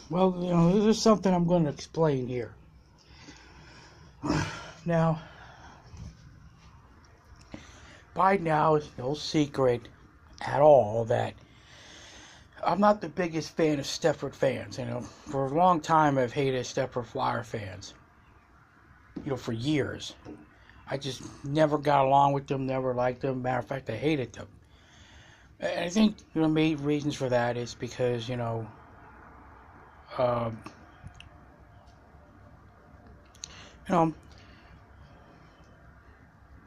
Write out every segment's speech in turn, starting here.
Well, this is something I'm going to explain here. Now, by now, it's no secret at all that I'm not the biggest fan of Stepford fans. For a long time, I've hated Stepford Flyer fans. For years. I just never got along with them, never liked them. Matter of fact, I hated them. And I think, main reasons for that is because, um, you know,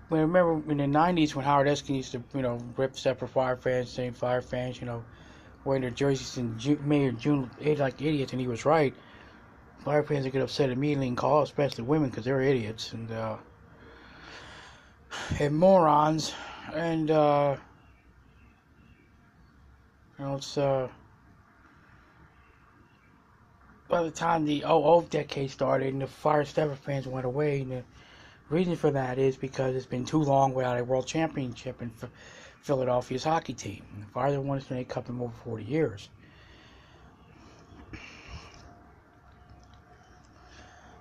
when I remember in the '90s when Howard Eskin used to, rip Stepford Flyer fans, saying Flyer fans, wearing their jerseys in May or June like idiots, and he was right. Flyer fans would get upset immediately and call, especially women, because they're idiots and morons. And it's by the time the '00 decade started and the Flyer Stepford fans went away, and the reason for that is because it's been too long without a world championship in Philadelphia's hockey team. The Flyers have won the Stanley Cup in over 40 years.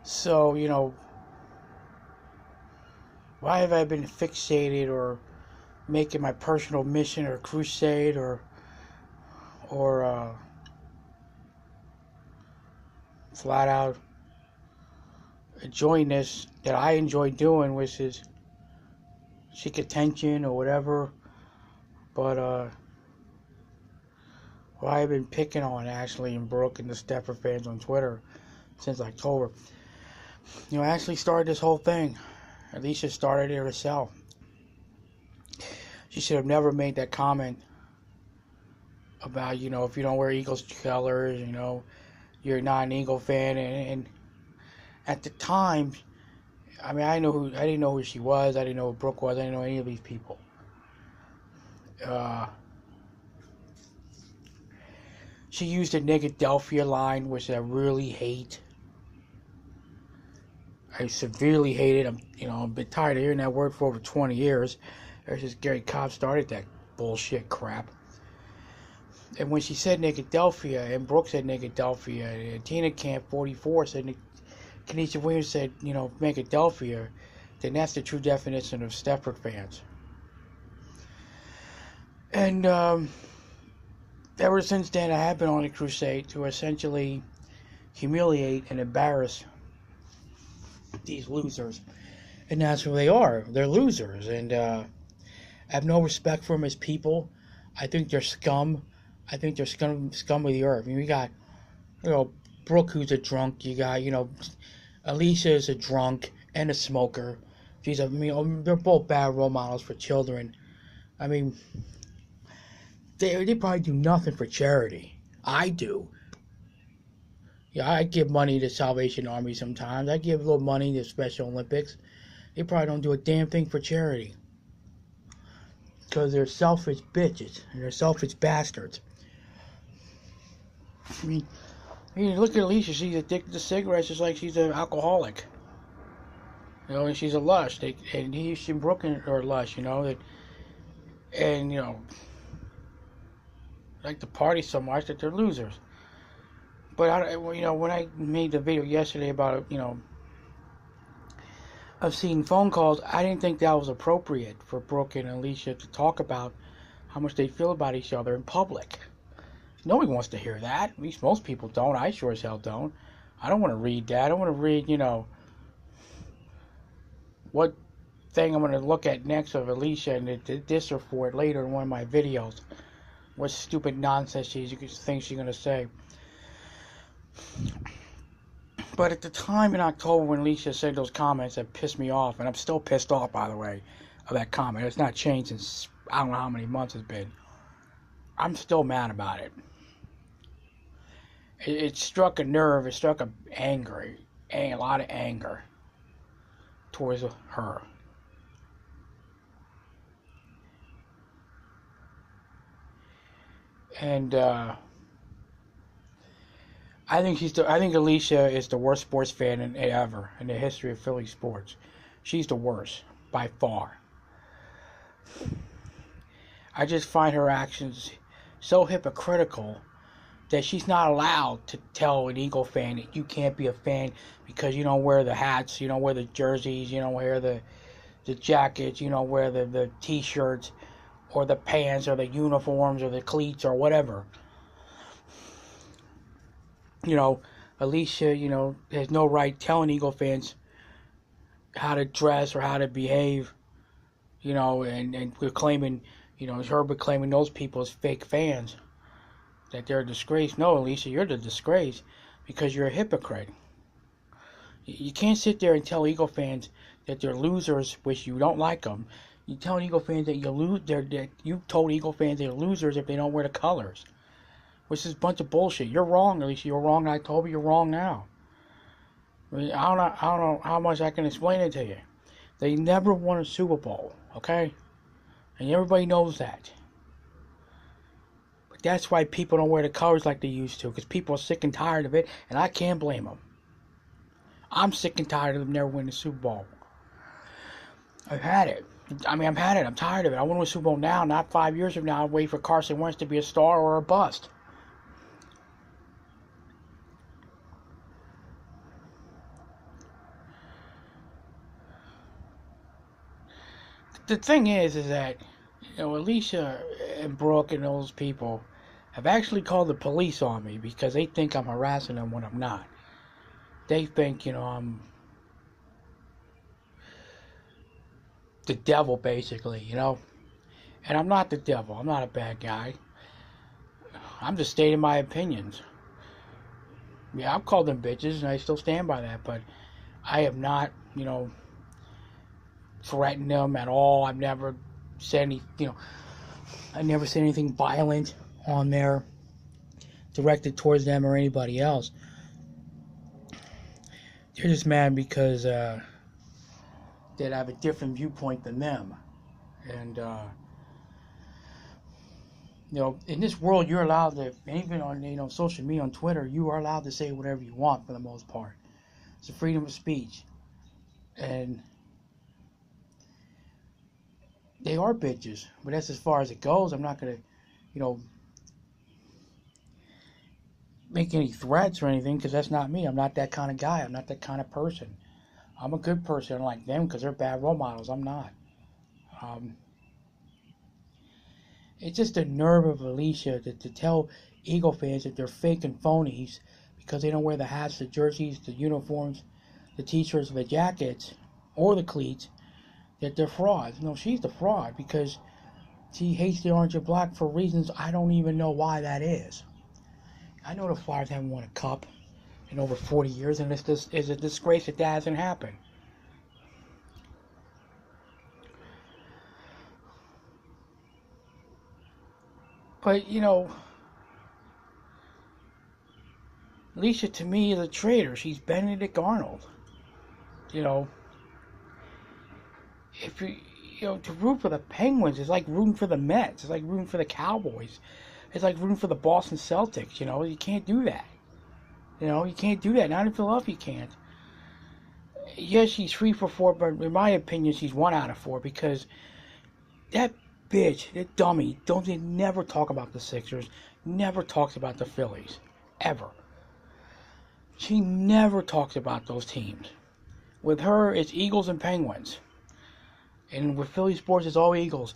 So, why have I been fixated or making my personal mission or crusade or flat out enjoying this that I enjoy doing, which is seek attention or whatever, but why I've been picking on Ashley and Brooke and the Stepford fans on Twitter since October. Ashley started this whole thing. Alicia started it herself. She should have never made that comment about, if you don't wear Eagles colors, you're not an Eagle fan. And at the time, I didn't know who she was. I didn't know who Brooke was. I didn't know any of these people. She used the Negadelphia line, which I really hate. I severely hate it. I'm a bit tired of hearing that word for over 20 years. Ever since Gary Cobb started that bullshit crap. And when she said Negadelphia, and Brooke said Negadelphia, and Tina Camp 44 said, Kenesha Williams said, Negadelphia, then that's the true definition of Stepford fans. And ever since then, I have been on a crusade to essentially humiliate and embarrass these losers. And that's who they are. They're losers. And I have no respect for them as people. I think they're scum. I think they're scum of the earth. We got, Brooke, who's a drunk. You got, Alicia is a drunk and a smoker. They're both bad role models for children. They probably do nothing for charity. I do. Yeah, I give money to Salvation Army sometimes. I give a little money to Special Olympics. They probably don't do a damn thing for charity. Because they're selfish bitches. And they're selfish bastards. Look at Alicia. She's addicted to cigarettes just like she's an alcoholic. And she's a lush. And she Brooke are lush, like to party so much that they're losers. But, when I made the video yesterday about, of seeing phone calls, I didn't think that was appropriate for Brooke and Alicia to talk about how much they feel about each other in public. Nobody wants to hear that. At least most people don't. I sure as hell don't. I don't want to read that. I don't want to read, what thing I'm going to look at next of Alicia and diss her for it later in one of my videos. What stupid nonsense she thinks she's going to say. But at the time in October when Alicia said those comments, that pissed me off. And I'm still pissed off, by the way, of that comment. It's not changed since I don't know how many months it's been. I'm still mad about it. It struck a nerve. It struck a lot of anger towards her. And I think Alicia is the worst sports fan ever in the history of Philly sports. She's the worst by far. I just find her actions so hypocritical that she's not allowed to tell an Eagle fan that you can't be a fan because you don't wear the hats, you don't wear the jerseys, you don't wear the jackets, you don't wear the t-shirts or the pants or the uniforms or the cleats or whatever. Alicia, has no right telling Eagle fans how to dress or how to behave, and we're claiming, her claiming those people as fake fans, that they're a disgrace. No, Alicia, you're the disgrace because you're a hypocrite. You can't sit there and tell Eagle fans that they're losers, which you don't like them. You tell Eagle fans that you told Eagle fans they're losers if they don't wear the colors, which is a bunch of bullshit. You're wrong, Alicia. You're wrong. I told you you're wrong now. I don't know how much I can explain it to you. They never won a Super Bowl, okay? And everybody knows that. But that's why people don't wear the colors like they used to, because people are sick and tired of it, and I can't blame them. I'm sick and tired of them never winning a Super Bowl. I've had it. I'm tired of it. I want to win a Super Bowl now, not 5 years from now. I'll wait for Carson Wentz to be a star or a bust. The thing is that, Alicia and Brooke and those people have actually called the police on me because they think I'm harassing them when I'm not. They think, I'm the devil, basically, And I'm not the devil. I'm not a bad guy. I'm just stating my opinions. Yeah, I've called them bitches, and I still stand by that, but I have not, threatened them at all. I've never said I never said anything violent on there directed towards them or anybody else. They're just mad because that I have a different viewpoint than them. And in this world, you're allowed to, even on social media, on Twitter, you are allowed to say whatever you want for the most part. It's a freedom of speech. And they are bitches, but that's as far as it goes. I'm not gonna, make any threats or anything, because that's not me. I'm not that kind of guy. I'm not that kind of person. I'm a good person. I don't like them because they're bad role models. I'm not. It's just the nerve of Alicia to tell Eagle fans that they're fake and phonies because they don't wear the hats, the jerseys, the uniforms, the t-shirts, the jackets, or the cleats, that they're frauds. No, she's the fraud because she hates the orange and black for reasons I don't even know why that is. I know the Flyers haven't won a cup in over 40 years, and it's a disgrace that hasn't happened. But, Alicia to me is a traitor. She's Benedict Arnold. If to root for the Penguins is like rooting for the Mets. It's like rooting for the Cowboys. It's like rooting for the Boston Celtics. You can't do that. You can't do that. Not in Philadelphia, you can't. Yes, she's 3 for 4, but in my opinion, she's 1 out of 4 because that bitch, that dummy, never talk about the Sixers, never talks about the Phillies, ever. She never talks about those teams. With her, it's Eagles and Penguins. And with Philly sports, it's all Eagles.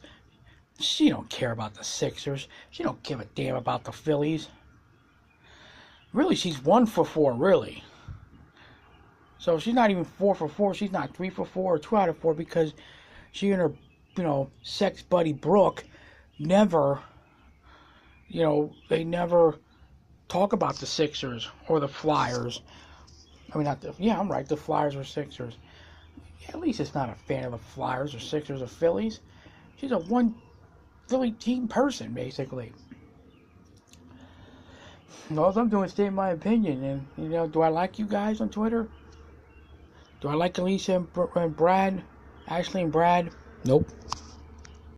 She don't care about the Sixers. She don't give a damn about the Phillies. Really, she's 1 for 4, really. So she's not even 4 for 4. She's not 3 for 4 or 2 out of 4 because she and her, sex buddy Brooke never, they never talk about the Sixers or the Flyers. I'm right, the Flyers or Sixers. At least it's not a fan of the Flyers or Sixers or Phillies. She's a one Philly team person, basically. All I'm doing is stating my opinion. And, do I like you guys on Twitter? Do I like Alicia and Brad? Ashley and Brad? Nope.